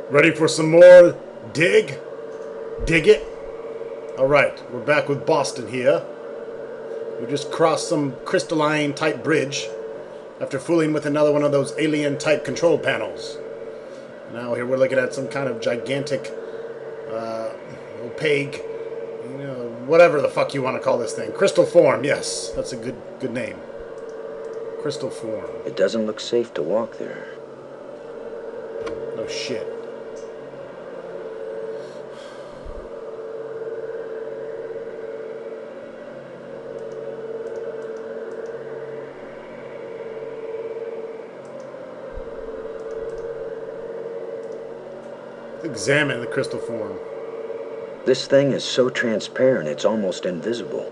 Ready for some more dig? Dig it? Alright, we're back with Boston here. We just crossed some crystalline type bridge after fooling with another one of those alien type control panels. Now here we're looking at some kind of gigantic, opaque, whatever the fuck you want to call this thing. Crystal form, yes. That's a good name. Crystal form. It doesn't look safe to walk there. No shit. Let's examine the crystal form. This thing is so transparent it's almost invisible.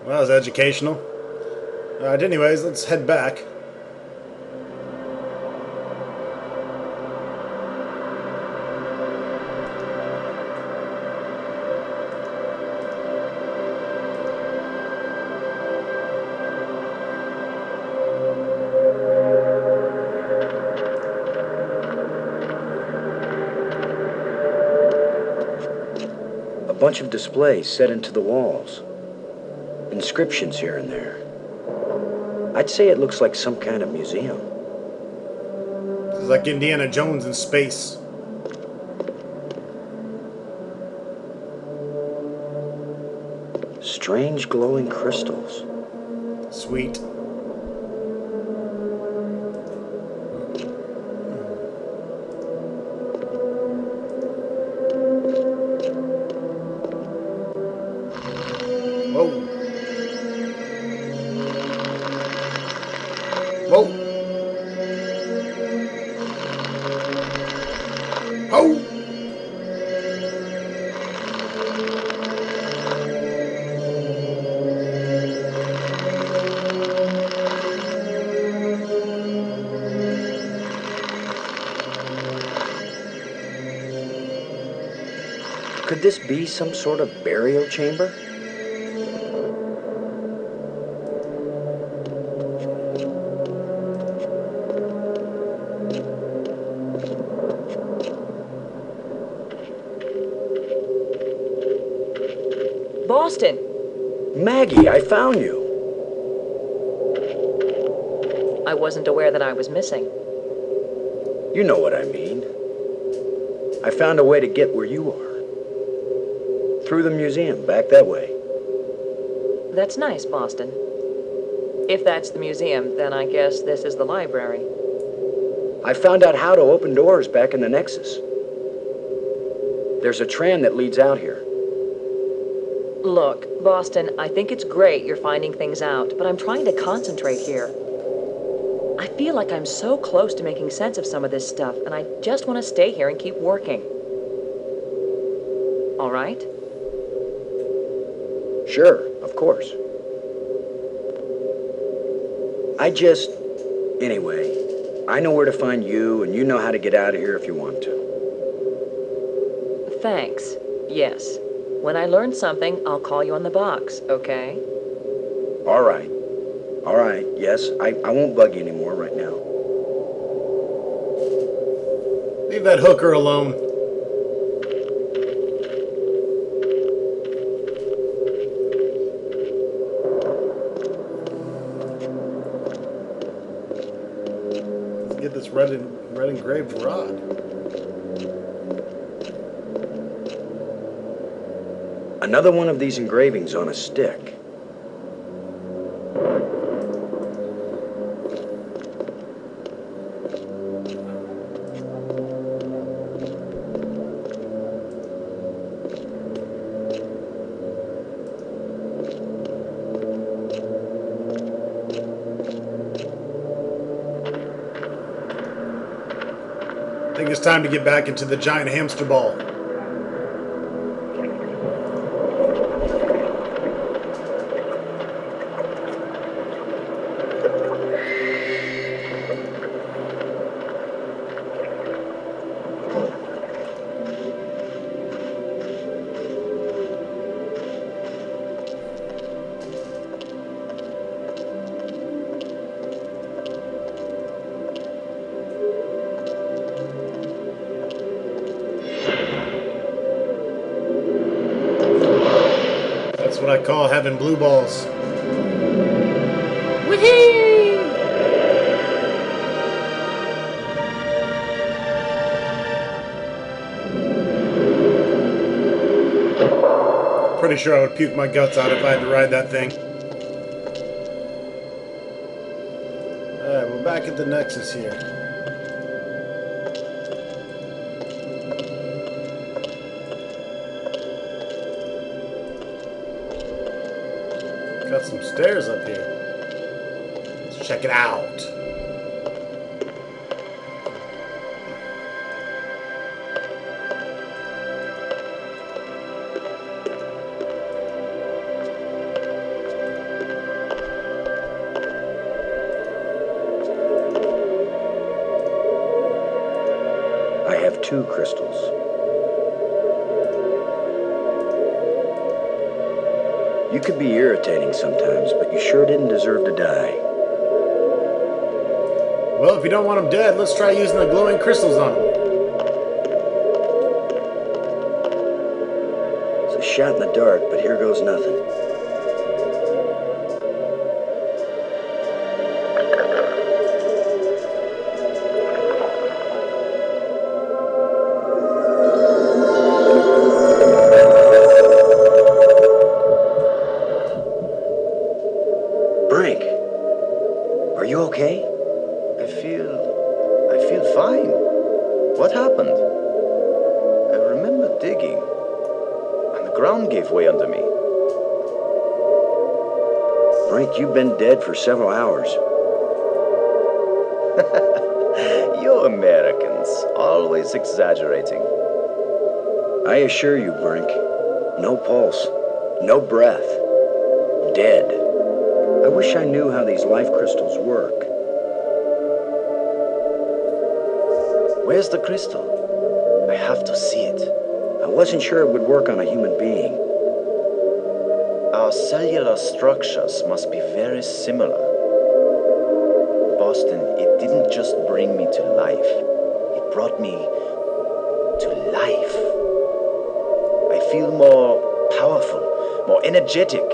Well, it's educational. Alright, anyways, let's head back. A bunch of displays set into the walls. Inscriptions here and there. I'd say it looks like some kind of museum. This is like Indiana Jones in space. Strange glowing crystals. Sweet. Whoa. Whoa. Oh. Could this be some sort of burial chamber? Boston! Maggie, I found you. I wasn't aware that I was missing. You know what I mean. I found a way to get where you are. Through the museum, back that way. That's nice, Boston. If that's the museum, then I guess this is the library. I found out how to open doors back in the Nexus. There's a tram that leads out here. Look, Boston, I think it's great you're finding things out, but I'm trying to concentrate here. I feel like I'm so close to making sense of some of this stuff, and I just want to stay here and keep working. All right? Sure, of course. Anyway, I know where to find you, and you know how to get out of here if you want to. Thanks. Yes. When I learn something, I'll call you on the box, okay? All right. All right, yes, I won't bug you anymore right now. Leave that hooker alone. Let's get this red engraved rod. Another one of these engravings on a stick. I think it's time to get back into the giant hamster ball. I call having blue balls. Pretty sure I would puke my guts out if I had to ride that thing. Alright, we're back at the Nexus here. Got some stairs up here. Let's check it out. I have 2 crystals. You could be irritating sometimes, but you sure didn't deserve to die. Well, if you don't want them dead, let's try using the glowing crystals on them. It's a shot in the dark, but here goes nothing. Brink, are you okay? I feel fine. What happened? I remember digging, and the ground gave way under me. Brink, you've been dead for several hours. You Americans, always exaggerating. I assure you, Brink, no pulse, no breath, dead. I wish I knew how these life crystals work. Where's the crystal? I have to see it. I wasn't sure it would work on a human being. Our cellular structures must be very similar. Boston, it didn't just bring me to life. It brought me to life. I feel more powerful, more energetic,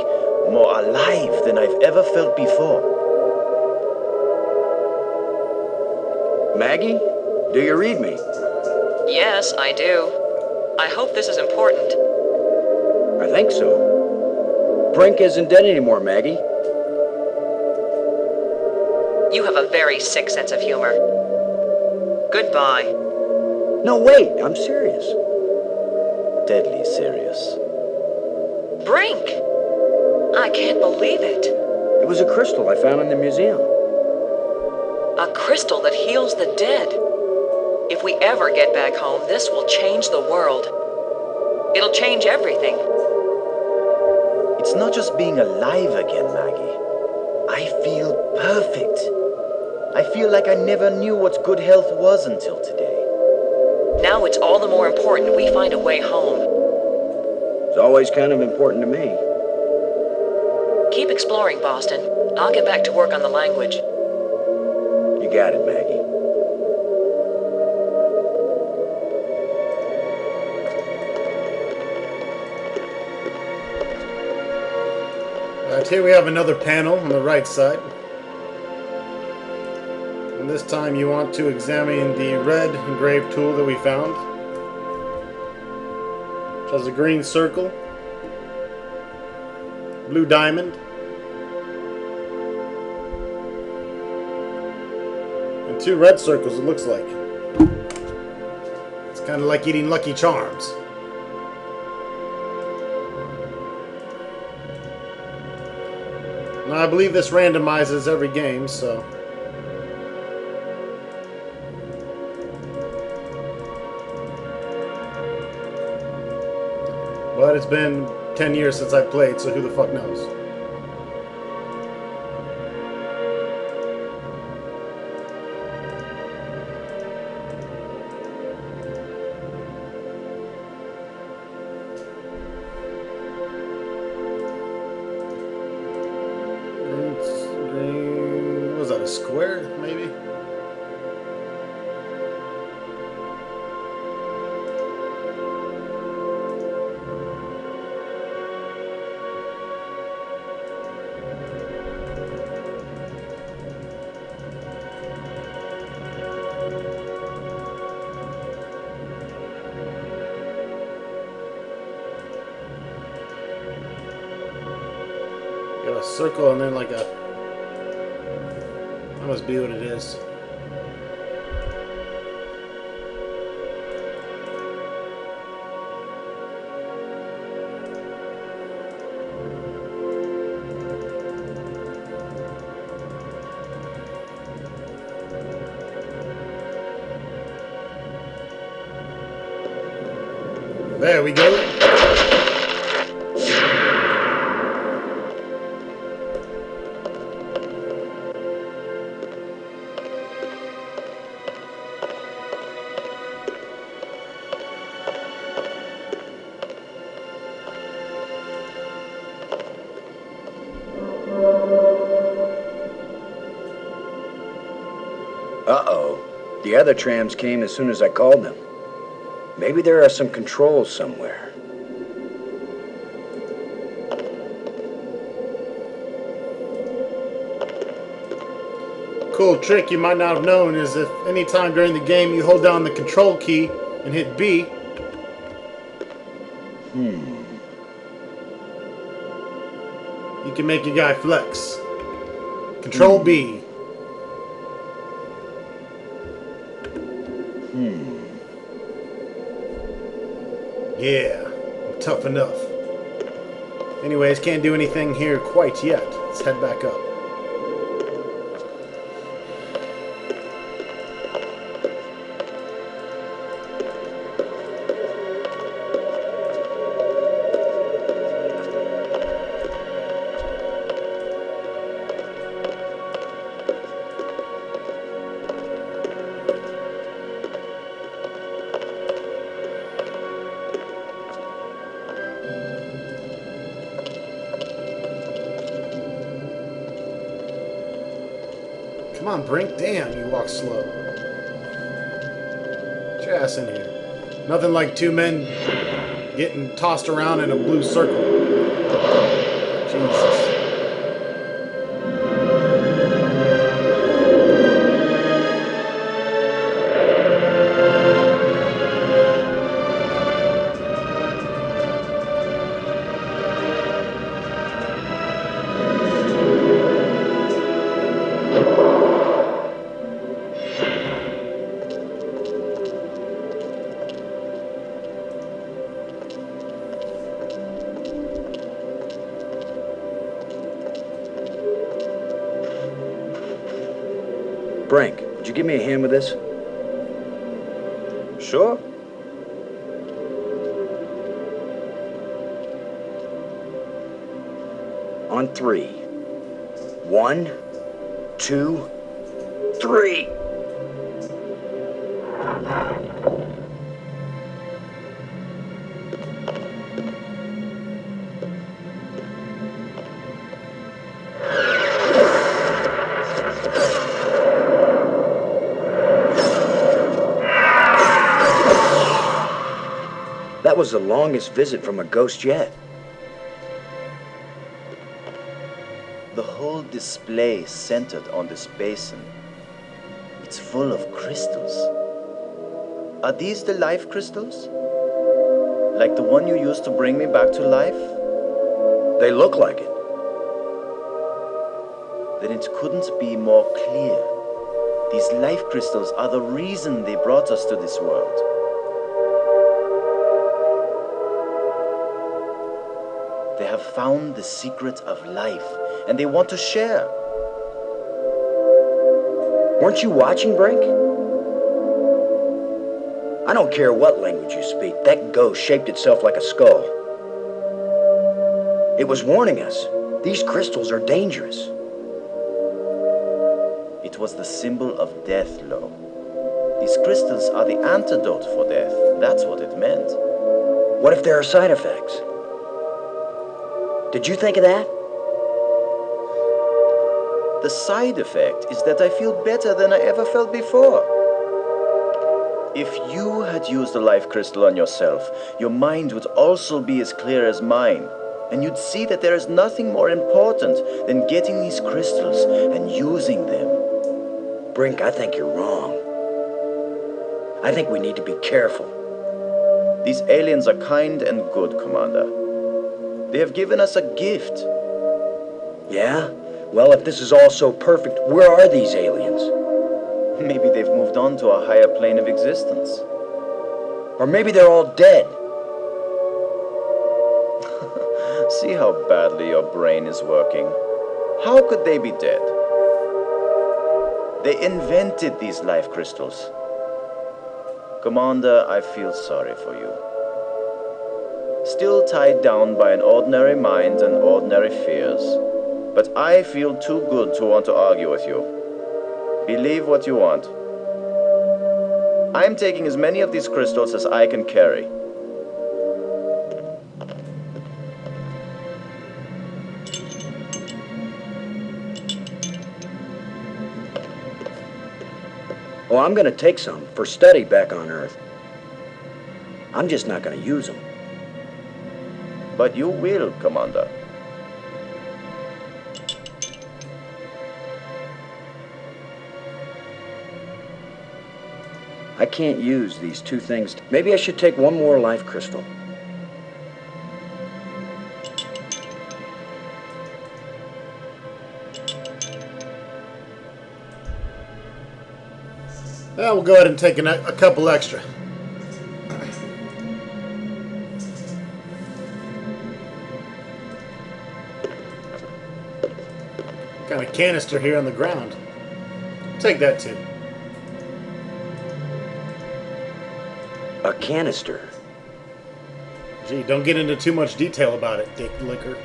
more alive than I've ever felt before. Maggie, do you read me? Yes, I do. I hope this is important. I think so. Brink isn't dead anymore, Maggie. You have a very sick sense of humor. Goodbye. No, wait, I'm serious. Deadly serious. Brink! I can't believe it. It was a crystal I found in the museum. A crystal that heals the dead. If we ever get back home, this will change the world. It'll change everything. It's not just being alive again, Maggie. I feel perfect. I feel like I never knew what good health was until today. Now it's all the more important we find a way home. It's always kind of important to me. Keep exploring, Boston. I'll get back to work on the language. You got it, Maggie. Alright, here we have another panel on the right side. And this time you want to examine the red engraved tool that we found. Which has a green circle, blue diamond, and 2 red circles, it looks like. It's kind of like eating Lucky Charms. Now, I believe this randomizes every game, so... But it's been 10 years since I've played, so who the fuck knows? Green, what was that, a square, maybe? circle and then like a... That must be what it is. There we go. Uh-oh. The other trams came as soon as I called them. Maybe there are some controls somewhere. Cool trick you might not have known is if any time during the game you hold down the control key and hit B. You can make your guy flex. Control B. Yeah, I'm tough enough. Anyways, can't do anything here quite yet. Let's head back up. Come on, Brink. Damn, you walk slow. Get your ass in here. Nothing like two men getting tossed around in a blue circle. Jesus. Brink, would you give me a hand with this? Sure. On three. 1, 2, 3. That was the longest visit from a ghost yet. The whole display centered on this basin. It's full of crystals. Are these the life crystals? Like the one you used to bring me back to life? They look like it. Then it couldn't be more clear. These life crystals are the reason they brought us to this world. They have found the secret of life, and they want to share. Weren't you watching, Brink? I don't care what language you speak. That ghost shaped itself like a skull. It was warning us. These crystals are dangerous. It was the symbol of death, Lo. These crystals are the antidote for death. That's what it meant. What if there are side effects? Did you think of that? The side effect is that I feel better than I ever felt before. If you had used a life crystal on yourself, your mind would also be as clear as mine. And you'd see that there is nothing more important than getting these crystals and using them. Brink, I think you're wrong. I think we need to be careful. These aliens are kind and good, Commander. They have given us a gift. Yeah? Well, if this is all so perfect, where are these aliens? Maybe they've moved on to a higher plane of existence. Or maybe they're all dead. See how badly your brain is working. How could they be dead? They invented these life crystals. Commander, I feel sorry for you. Still tied down by an ordinary mind and ordinary fears. But I feel too good to want to argue with you. Believe what you want. I'm taking as many of these crystals as I can carry. Oh, I'm gonna take some for study back on Earth. I'm just not gonna use them. But you will, Commander. I can't use these two things. Maybe I should take one more life crystal. Yeah, we'll go ahead and take a couple extra. Got a canister here on the ground. Take that too. A canister. Gee, don't get into too much detail about it, Dick Liquor.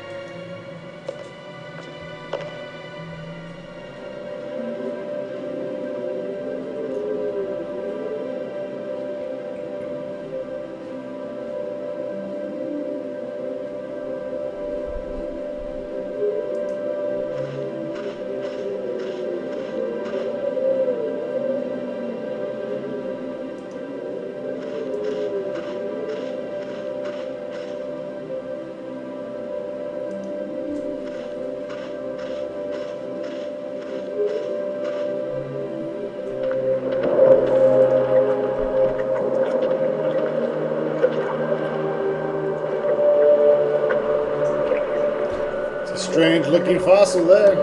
Strange looking fossil there.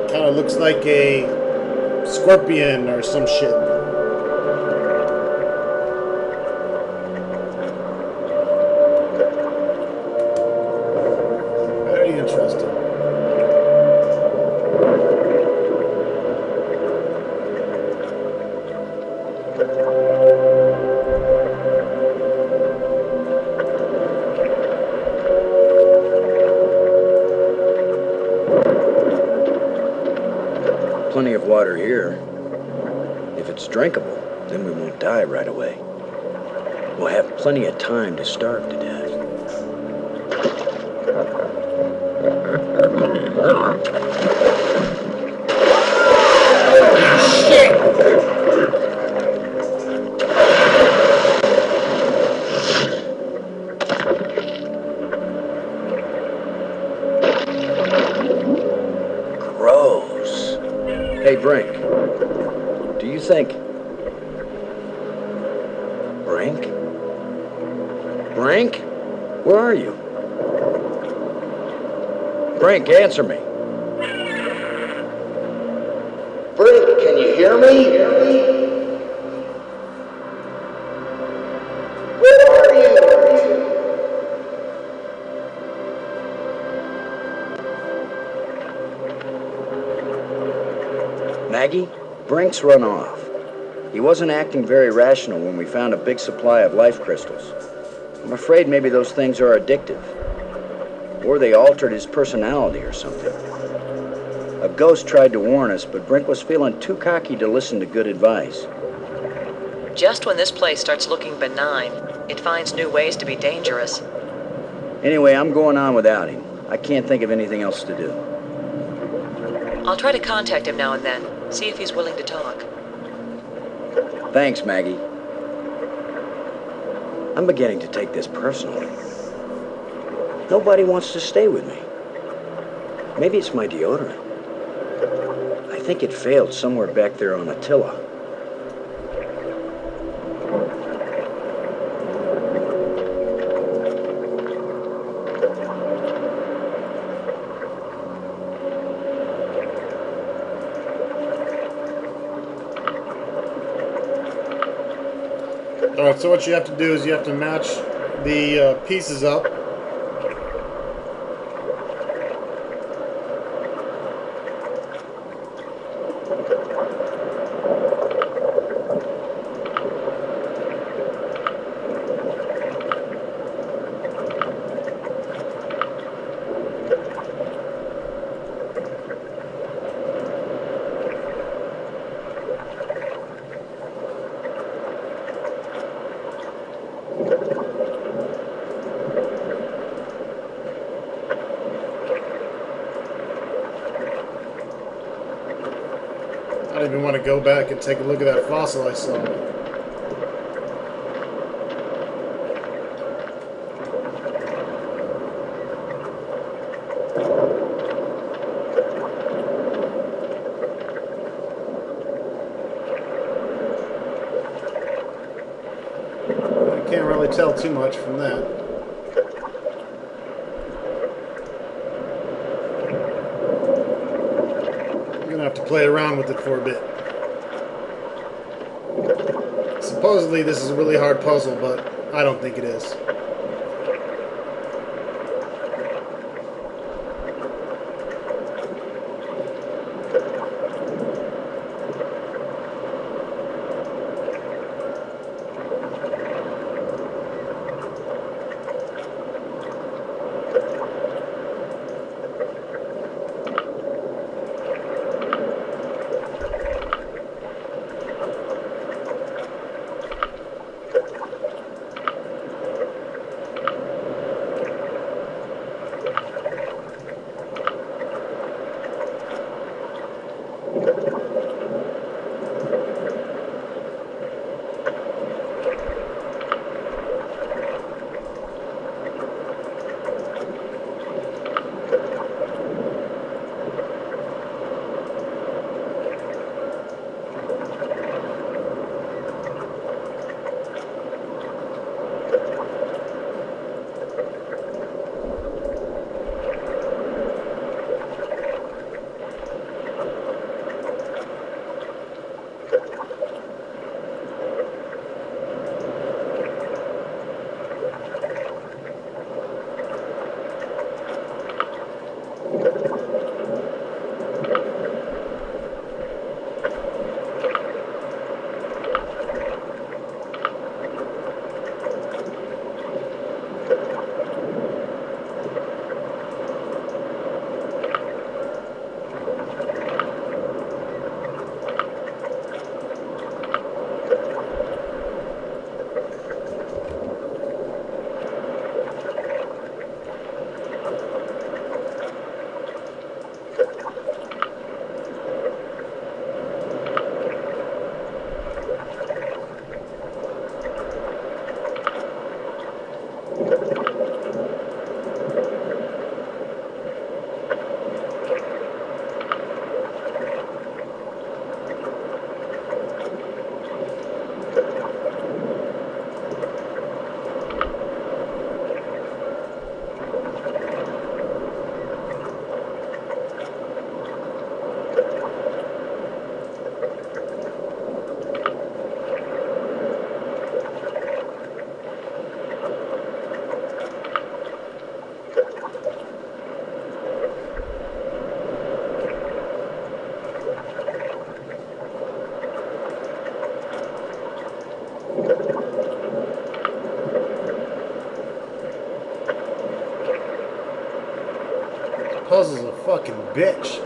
Kind of looks like a scorpion or some shit. Very interesting. Plenty of water here. If it's drinkable, then we won't die right away. We'll have plenty of time to starve to death. Gross. Hey, Brink. Do you think... Brink? Brink? Where are you? Brink, answer me. Brink, can you hear me? Where are you? Maggie? Brink's run off. He wasn't acting very rational when we found a big supply of life crystals. I'm afraid maybe those things are addictive. Or they altered his personality or something. A ghost tried to warn us, but Brink was feeling too cocky to listen to good advice. Just when this place starts looking benign, it finds new ways to be dangerous. Anyway, I'm going on without him. I can't think of anything else to do. I'll try to contact him now and then, see if he's willing to talk. Thanks, Maggie. I'm beginning to take this personally. Nobody wants to stay with me. Maybe it's my deodorant. I think it failed somewhere back there on Attila. Alright, so what you have to do is you have to match the pieces up. I don't even want to go back and take a look at that fossil I saw. I can't really tell too much from that. I'm gonna have to play around with it for a bit. Supposedly this is a really hard puzzle, but I don't think it is. Puzzle's a fucking bitch.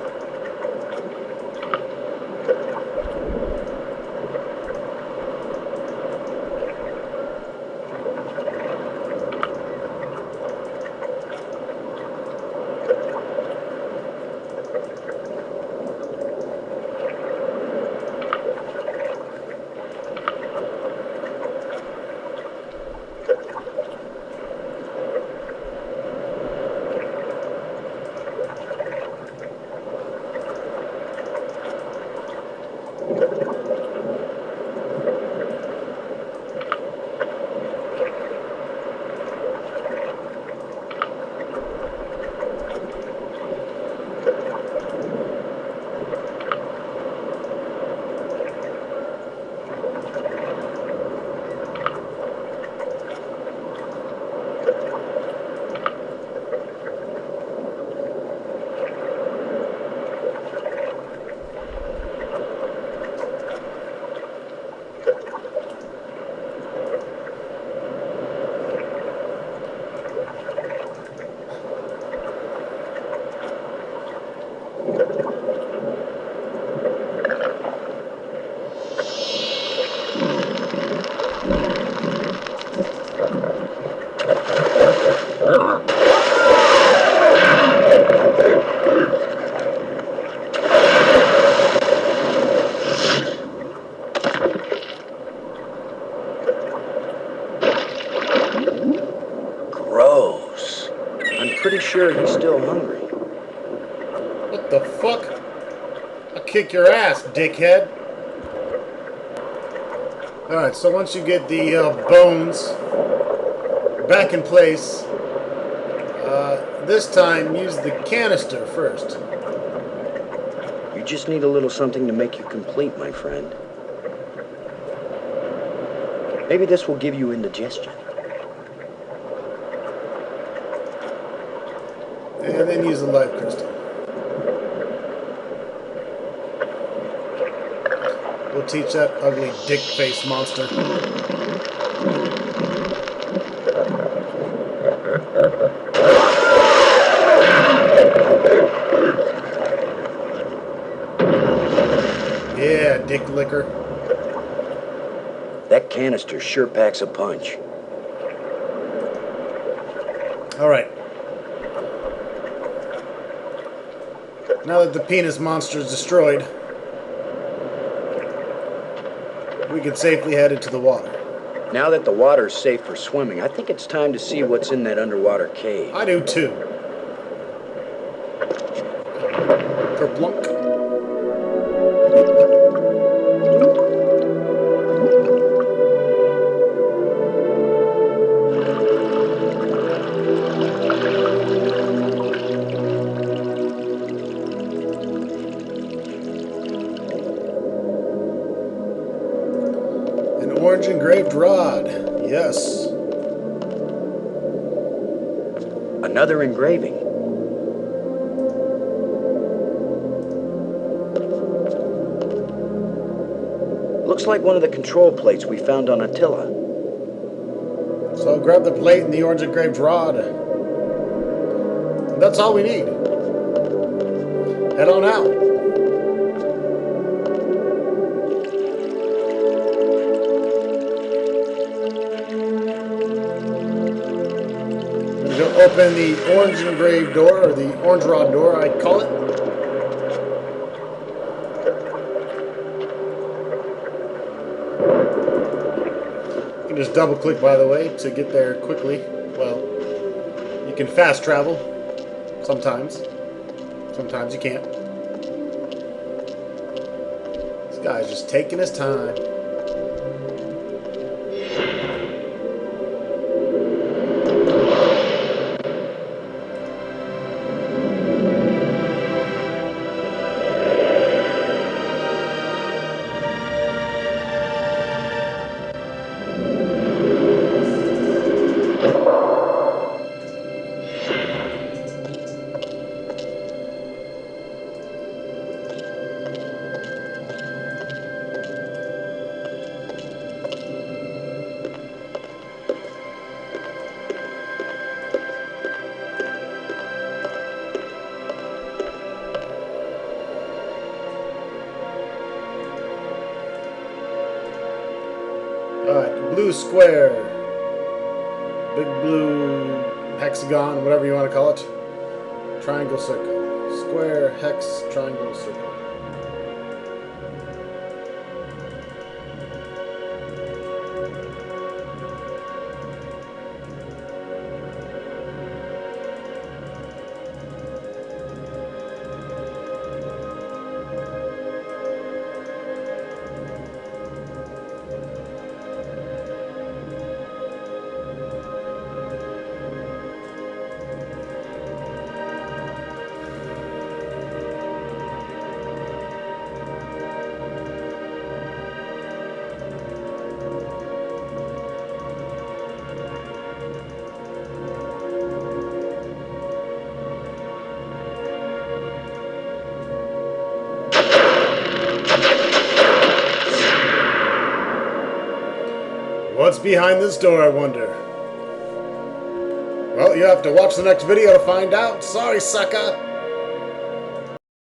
I'll kick your ass, dickhead. Alright, so once you get the bones back in place, this time use the canister first. You just need a little something to make you complete, my friend. Maybe this will give you indigestion. And then use the life crystal. We'll teach that ugly dick-faced monster. Yeah, dick licker. That canister sure packs a punch. Alright. Now that the penis monster is destroyed, we can safely head into the water. Now that the water's safe for swimming, I think it's time to see what's in that underwater cave. I do too. Kerplunk. An orange engraved rod. Yes. Another engraving. Looks like one of the control plates we found on Attila. So grab the plate and the orange engraved rod. And that's all we need. Head on out. We'll open the orange engraved door, or the orange rod door, I call it. You can just double click, by the way, to get there quickly. Well, you can fast travel sometimes. Sometimes you can't. This guy's just taking his time. Alright, blue square. Big blue hexagon, whatever you want to call it. Triangle, circle. Square, hex, triangle, circle. What's behind this door, I wonder? Well, you have to watch the next video to find out. Sorry, sucker!